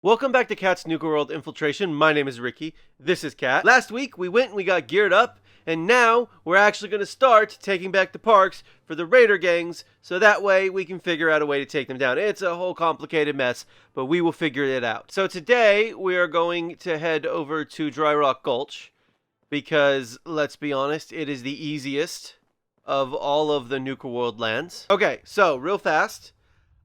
Welcome back to Kat's Nuka-World Infiltration. My name is Ricky. This is Kat. Last week we went and we got geared up, and now we're actually going to start taking back the parks for the raider gangs, so that way we can figure out a way to take them down. It's a whole complicated mess, but we will figure it out. So today we are going to head over to Dry Rock Gulch, because let's be honest, it is the easiest of all of the Nuka-World lands. Okay, so real fast.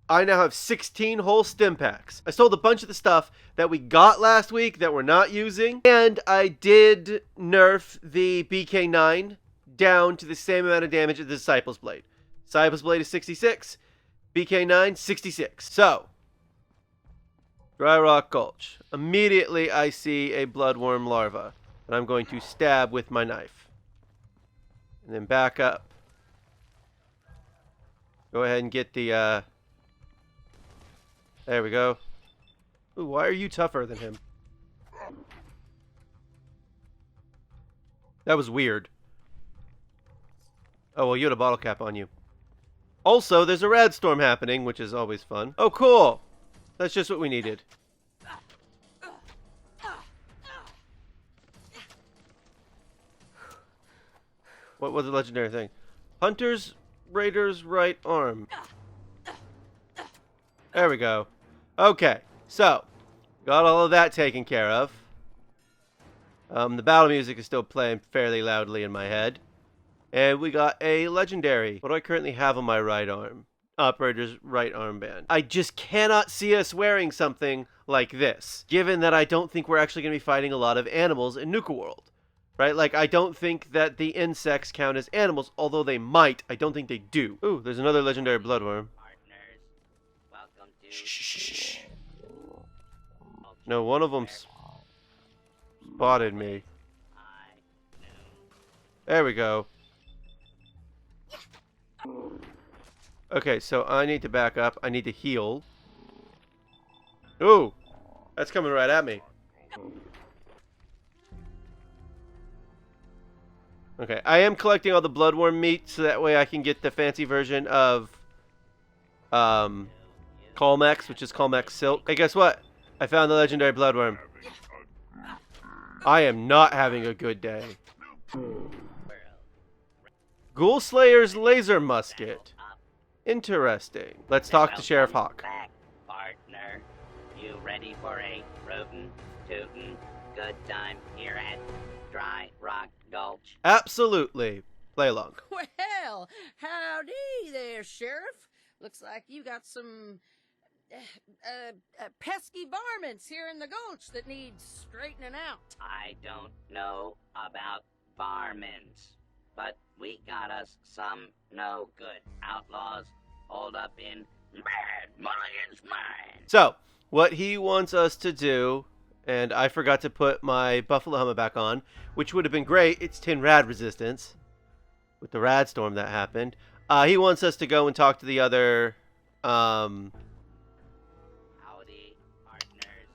I now have 16 whole stim packs. I sold a bunch of the stuff that we got last week that we're not using. And I did nerf the BK9 down to the same amount of damage as the Disciples Blade. Disciples Blade is 66. BK9, 66. So, Dry Rock Gulch. Immediately I see a bloodworm larva that I'm going to stab with my knife. And then back up. Go ahead and get the, there we go. Ooh, why are you tougher than him? That was weird. Oh, well, you had a bottle cap on you. Also, there's a rad storm happening, which is always fun. Oh, cool. That's just what we needed. What was the legendary thing? Hunter's Raider's right arm. There we go. Okay, so got all of that taken care of. The battle music is still playing fairly loudly in my head. And we got a legendary. What do I currently have on my right arm? Operator's right armband. I just cannot see us wearing something like this, given that I don't think we're actually going to be fighting a lot of animals in Nuka-World. Right? Like, I don't think that the insects count as animals, although they might. I don't think they do. Ooh, there's another legendary bloodworm. Shh. No, one of them spotted me. There we go. Okay, so I need to back up. I need to heal. Ooh, that's coming right at me. Okay, I am collecting all the bloodworm meat so that way I can get the fancy version of Calmex, which is Calmex Silk. Hey, guess what? I found the legendary bloodworm. I am not having a good day. Ghoul Slayer's laser musket. Interesting. Let's talk to Sheriff Hawk. Back, partner. You ready for a rootin', tootin' good time here at Dry Rock Gulch? Absolutely. Play along. Well, howdy there, Sheriff. Looks like you got some pesky varmints here in the gulch that need straightening out. I don't know about varmints, but we got us some no good outlaws holed up in Bad Mulligan's mine. So, what he wants us to do, and I forgot to put my buffalo helmet back on, which would have been great. It's 10 rad resistance with the rad storm that happened. He wants us to go and talk to the other, Howdy, partners.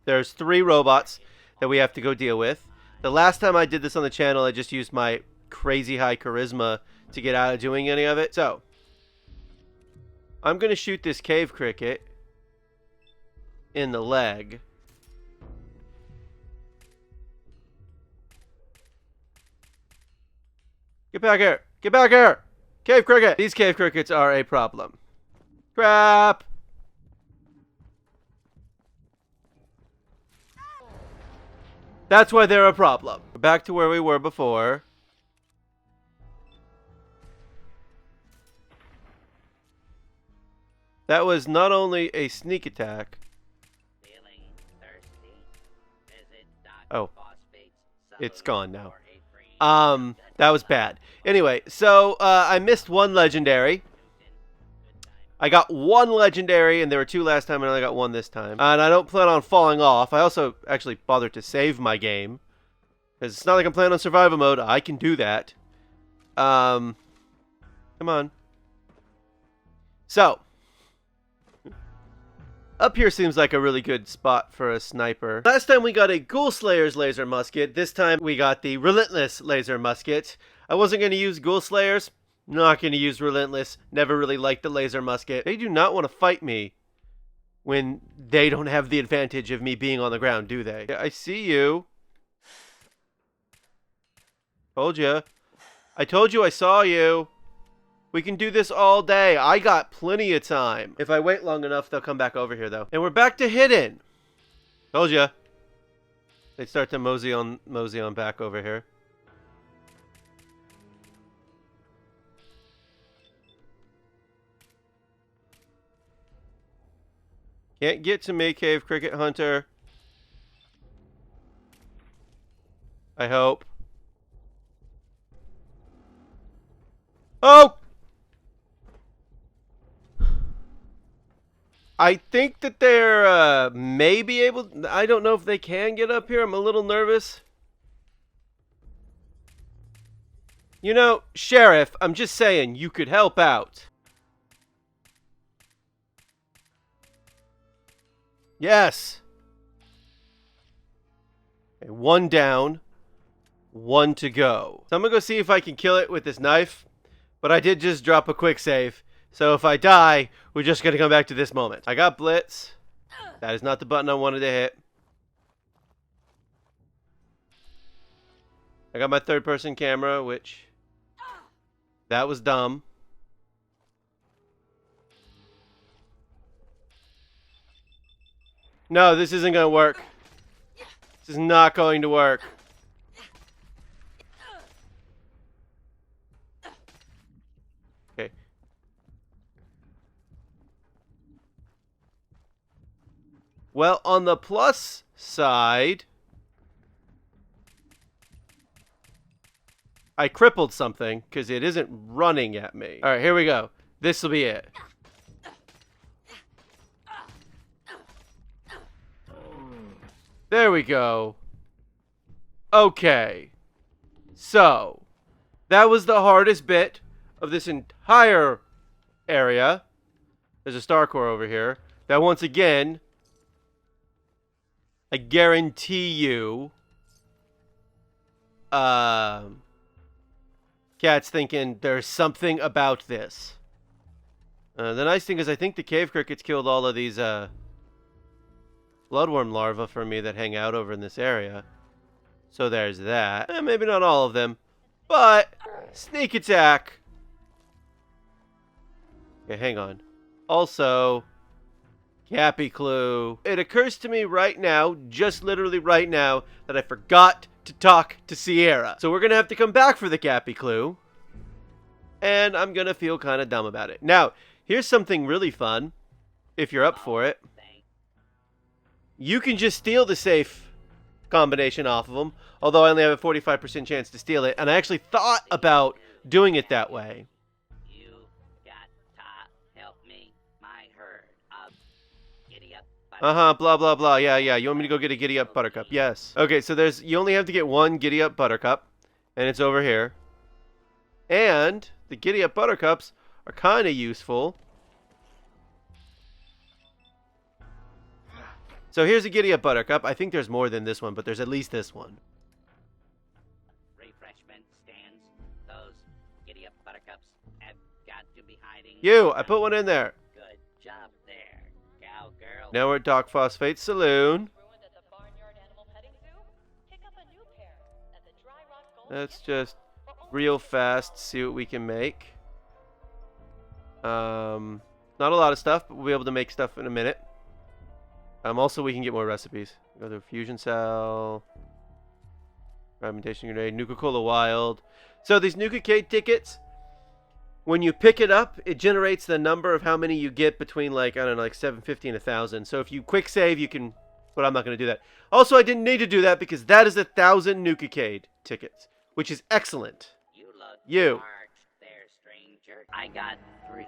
There's 3 robots that we have to go deal with. The last time I did this on the channel, I just used my crazy high charisma to get out of doing any of it. So, I'm going to shoot this cave cricket in the leg. Get back here! Get back here! Cave cricket! These cave crickets are a problem. Crap! That's why they're a problem. We're back to where we were before. That was not only a sneak attack. Feeling thirsty? Visit Oh. Phosphate's It's Saloon gone now. for a free That was bad. Anyway, so I missed one legendary. I got one legendary, and there were 2 last time, and I only got 1 this time. And I don't plan on falling off. I also actually bothered to save my game. Because it's not like I'm playing on survival mode. I can do that. Come on. So. Up here seems like a really good spot for a sniper. Last time we got a Ghoul Slayer's laser musket. This time we got the Relentless laser musket. I wasn't going to use Ghoul Slayers. Not going to use Relentless. Never really liked the laser musket. They do not want to fight me. when they don't have the advantage of me being on the ground, do they? I see you. Told you. I told you I saw you. We can do this all day. I got plenty of time. If I wait long enough, they'll come back over here, though. And we're back to hidden. Told you. They start to mosey on back over here. Can't get to me, Cave Cricket Hunter. I hope. Oh! I think that they're maybe able... I don't know if they can get up here. I'm a little nervous. You know, Sheriff, I'm just saying, you could help out. Yes. Okay, one down. One to go. So I'm gonna go see if I can kill it with this knife. But I did just drop a quick save. So if I die, we're just gonna come back to this moment. I got Blitz. That is not the button I wanted to hit. I got my third-person camera, which... that was dumb. No, this isn't going to work. This is not going to work. Okay. Well, on the plus side, I crippled something because it isn't running at me. All right, here we go. This will be it. There we go. Okay. So, that was the hardest bit of this entire area. There's a star core over here. That once again, I guarantee you, Cat's thinking there's something about this. The nice thing is I think the cave crickets killed all of these, bloodworm larvae for me that hang out over in this area. So there's that. Maybe not all of them, but sneak attack. Okay, hang on. Also, Cappy Clue. It occurs to me right now, just literally right now, that I forgot to talk to Sierra. So we're going to have to come back for the Cappy Clue. And I'm going to feel kind of dumb about it. Now, here's something really fun, if you're up for it. You can just steal the safe combination off of them, although I only have a 45% chance to steal it, and I actually thought about doing it that way. You got to help me, my herd of giddy up. Blah, blah, blah. Yeah. You want me to go get a giddy up buttercup? Yes. Okay, so you only have to get one giddy up buttercup, and it's over here. And the giddy up buttercups are kind of useful. So here's a giddy up buttercup. I think there's more than this one, but there's at least this one. Refreshment stands. Those giddy up buttercups have got to be hiding. I put one in there. Good job there, cowgirl. Now we're at Doc Phosphate's Saloon. Let's just real fast see what we can make. Not a lot of stuff, but we'll be able to make stuff in a minute. Also, we can get more recipes. Go to fusion cell, fragmentation grenade, Nuka-Cola Wild. So these Nuka-Cade tickets, when you pick it up, it generates the number of how many you get between, like, I don't know, like 750 and 1,000. So if you quick save, you can, but I'm not going to do that. Also, I didn't need to do that because that is 1,000 Nuka-Cade tickets, which is excellent. You look You. large there, stranger. I got 3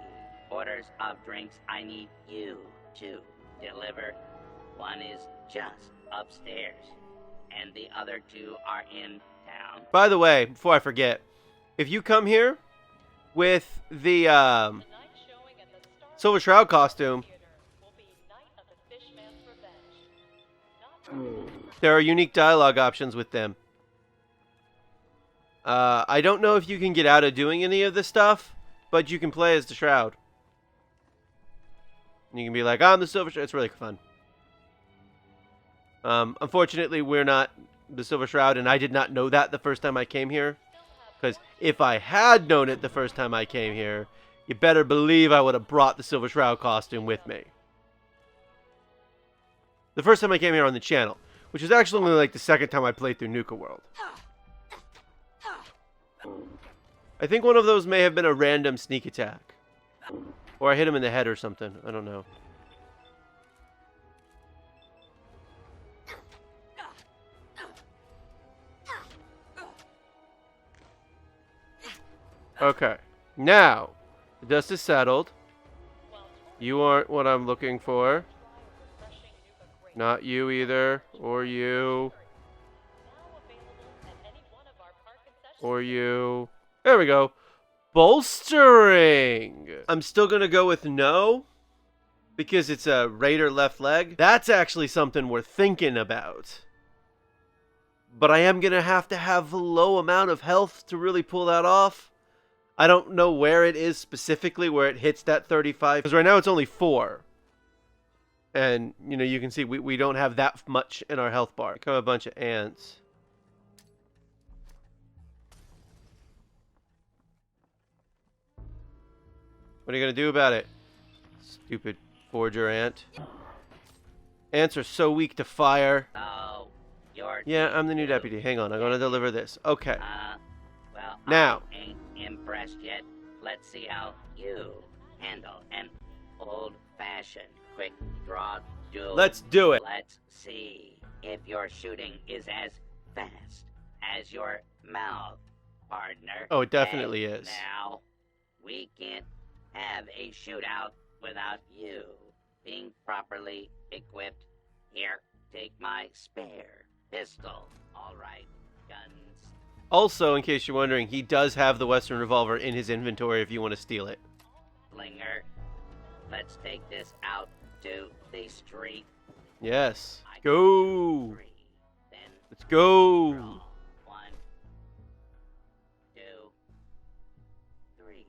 orders of drinks I need you to deliver. One is just upstairs, and the other 2 are in town. By the way, before I forget, if you come here with the Silver Shroud costume, there are unique dialogue options with them. I don't know if you can get out of doing any of this stuff, but you can play as the Shroud. And you can be like, I'm the Silver Shroud. It's really fun. Unfortunately, we're not the Silver Shroud, and I did not know that the first time I came here. Because if I had known it the first time I came here, you better believe I would have brought the Silver Shroud costume with me. The first time I came here on the channel, which is actually only like the second time I played through Nuka-World. I think one of those may have been a random sneak attack. Or I hit him in the head or something. I don't know. Okay. Now, the dust is settled. You aren't what I'm looking for. Not you either. Or you. Or you. There we go. Bolstering. I'm still going to go with no. Because it's a Raider left leg. That's actually something we're thinking about. But I am going to have a low amount of health to really pull that off. I don't know where it is specifically, where it hits that 35. Because right now it's only 4. And, you know, you can see we don't have that much in our health bar. Come a bunch of ants. What are you going to do about it? Stupid forger ant. Ants are so weak to fire. Oh, you're... Yeah, I'm the new deputy. Hang on, I'm going to deliver this. Okay. Well, now. I ain't impressed yet. Let's see how you handle an old-fashioned quick draw duel. Let's do it. Let's see if your shooting is as fast as your mouth, partner. Oh, it definitely and is. Now, we can't have a shootout without you being properly equipped. Here, take my spare pistol. All right, guns. Also, in case you're wondering, he does have the Western revolver in his inventory if you want to steal it. Slinger, let's take this out to the street. Yes. Go. 3, then Let's go. draw. 1, 2, 3.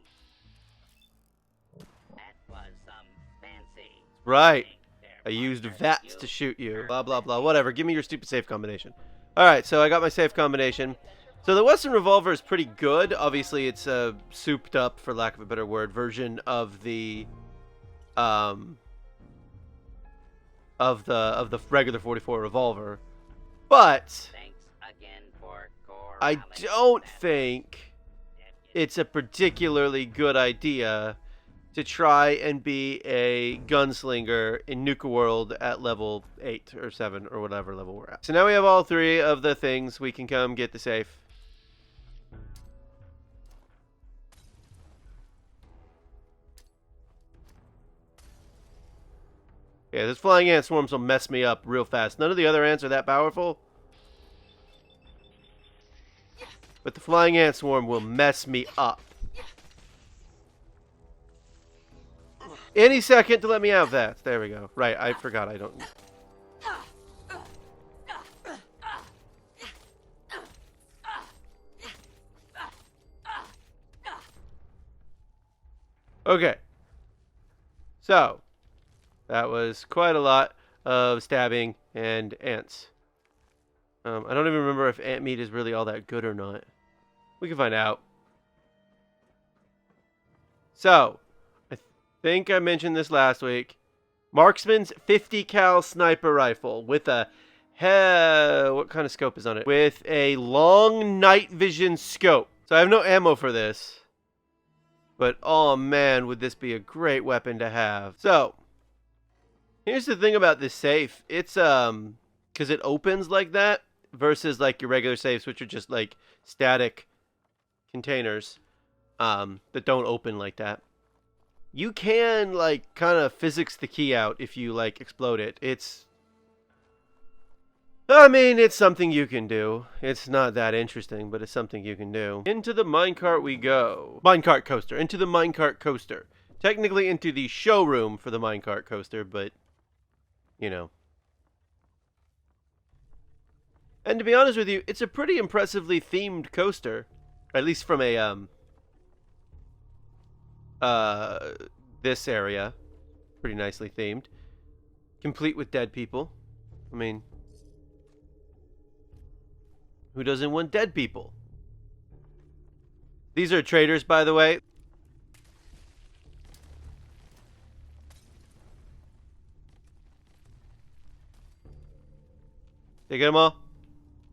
That was some fancy. Right. there, I used partner. VATS to shoot you. Blah, blah, blah. Whatever. Give me your stupid safe combination. Alright, so I got my safe combination. So the Western revolver is pretty good. Obviously, it's a souped up, for lack of a better word, version of the regular 44 revolver. But Thanks again for I don't think it's a particularly good idea to try and be a gunslinger in Nuka-World at level 8 or 7 or whatever level we're at. So now we have all 3 of the things. We can come get the safe. Yeah, this flying ant swarms will mess me up real fast. None of the other ants are that powerful. But the flying ant swarm will mess me up. Any second to let me have that. There we go. Right, I forgot I don't... Okay. So, that was quite a lot of stabbing and ants. I don't even remember if ant meat is really all that good or not. We can find out. So, I think I mentioned this last week. Marksman's 50 cal sniper rifle with a what kind of scope is on it? With a long night vision scope. So I have no ammo for this. But oh man, would this be a great weapon to have. So, here's the thing about this safe. It's because it opens like that versus like your regular safes, which are just like static containers that don't open like that. You can like kind of physics the key out if you like explode it. I mean, it's something you can do. It's not that interesting, but it's something you can do. Into the minecart we go. Minecart coaster. Into the minecart coaster. Technically into the showroom for the minecart coaster, but you know. And to be honest with you, it's a pretty impressively themed coaster. At least from a, this area pretty nicely themed. Complete with dead people. I mean, who doesn't want dead people? These are traders, by the way. Did I get them all?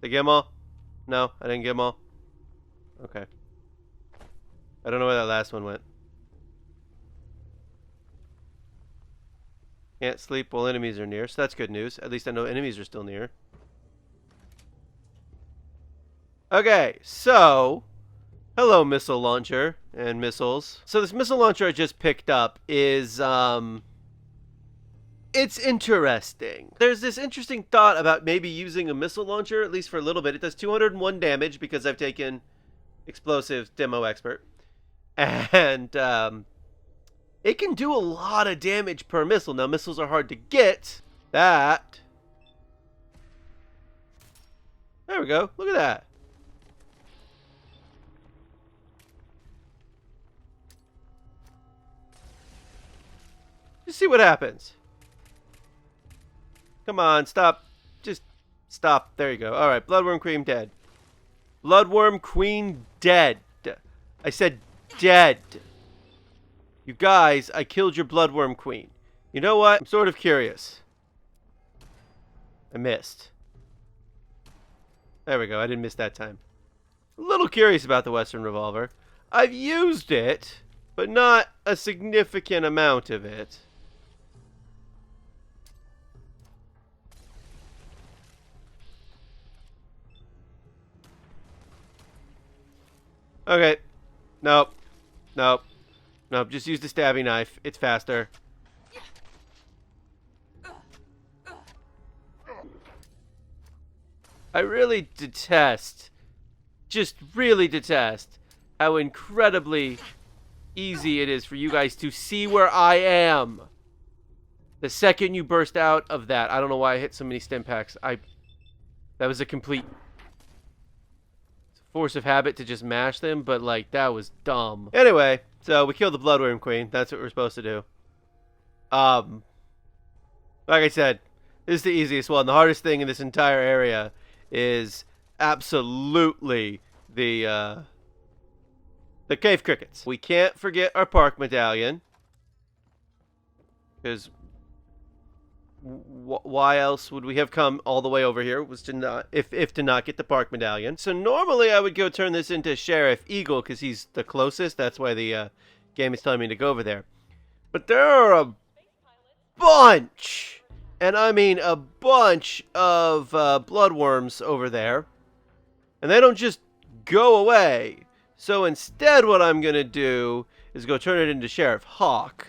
Did I get them all? No, I didn't get them all. Okay. I don't know where that last one went. Can't sleep while enemies are near, so that's good news. At least I know enemies are still near. Okay, so... hello, missile launcher and missiles. So this missile launcher I just picked up is, it's interesting. There's this interesting thought about maybe using a missile launcher, at least for a little bit. It does 201 damage because I've taken Explosives Demo Expert. And, it can do a lot of damage per missile. Now, missiles are hard to get. That. There we go. Look at that. Just see what happens. Come on, stop. Just stop. There you go. Alright, Bloodworm Queen dead. Bloodworm Queen dead. I said dead. You guys, I killed your Bloodworm Queen. You know what? I'm sort of curious. I missed. There we go. I didn't miss that time. A little curious about the Western Revolver. I've used it, but not a significant amount of it. Okay. Nope. Nope. Nope. Just use the stabbing knife. It's faster. I really detest, just really detest, how incredibly easy it is for you guys to see where I am. The second you burst out of that, I don't know why I hit so many stim packs. That was a complete force of habit to just mash them, but like, that was dumb. Anyway, so we killed the Bloodworm Queen. That's what we're supposed to do. Like I said, this is the easiest one. The hardest thing in this entire area is absolutely the cave crickets. We can't forget our park medallion, because why else would we have come all the way over here? Was to not, if to not get the park medallion. So normally I would go turn this into Sheriff Eagle because he's the closest. That's why the game is telling me to go over there. But there are a bunch, and I mean a bunch of bloodworms over there, and they don't just go away. So instead what I'm gonna do is go turn it into Sheriff Hawk.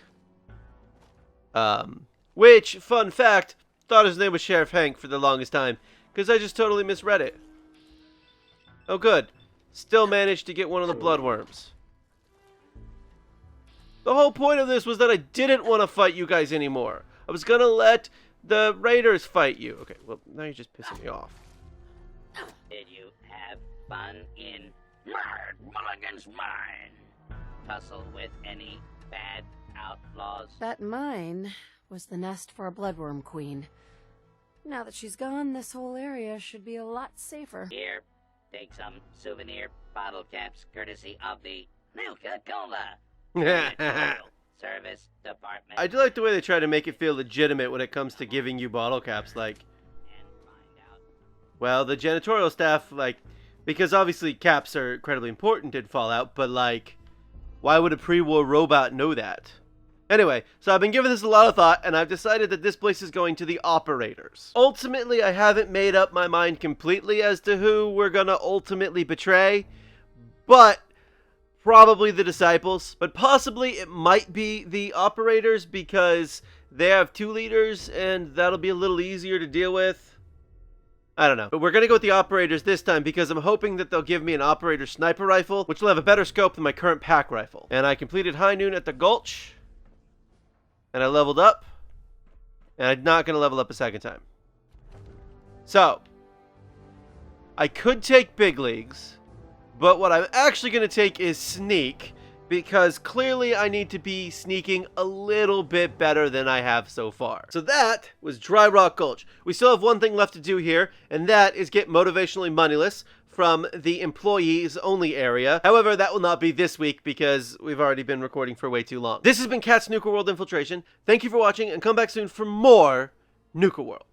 Which, fun fact, thought his name was Sheriff Hank for the longest time, because I just totally misread it. Oh good, still managed to get one of the bloodworms. The whole point of this was that I didn't want to fight you guys anymore. I was gonna let the raiders fight you. Okay, well, now you're just pissing me off. Did you have fun in Mulligan's mine? Tussle with any bad outlaws? That mine was the nest for a Bloodworm Queen. Now that she's gone, this whole area should be a lot safer. Here, take some souvenir bottle caps courtesy of the Nuka-Cola Service Department. I do like the way they try to make it feel legitimate when it comes to giving you bottle caps, like, well, the janitorial staff, like, because obviously caps are incredibly important in Fallout, but like, why would a pre-war robot know that? Anyway, so I've been giving this a lot of thought, and I've decided that this place is going to the operators. Ultimately, I haven't made up my mind completely as to who we're gonna ultimately betray, but probably the disciples. But possibly it might be the operators, because they have 2 leaders, and that'll be a little easier to deal with. I don't know. But we're going to go with the operators this time because I'm hoping that they'll give me an operator sniper rifle, which will have a better scope than my current pack rifle. And I completed high noon at the Gulch. And I leveled up. And I'm not going to level up a second time. So, I could take big leagues. But what I'm actually going to take is sneak. because clearly I need to be sneaking a little bit better than I have so far. So that was Dry Rock Gulch. We still have one thing left to do here, and that is get motivationally moneyless from the employees only area. However, that will not be this week because we've already been recording for way too long. This has been Kat's Nuka-World Infiltration. Thank you for watching, and come back soon for more Nuka-World.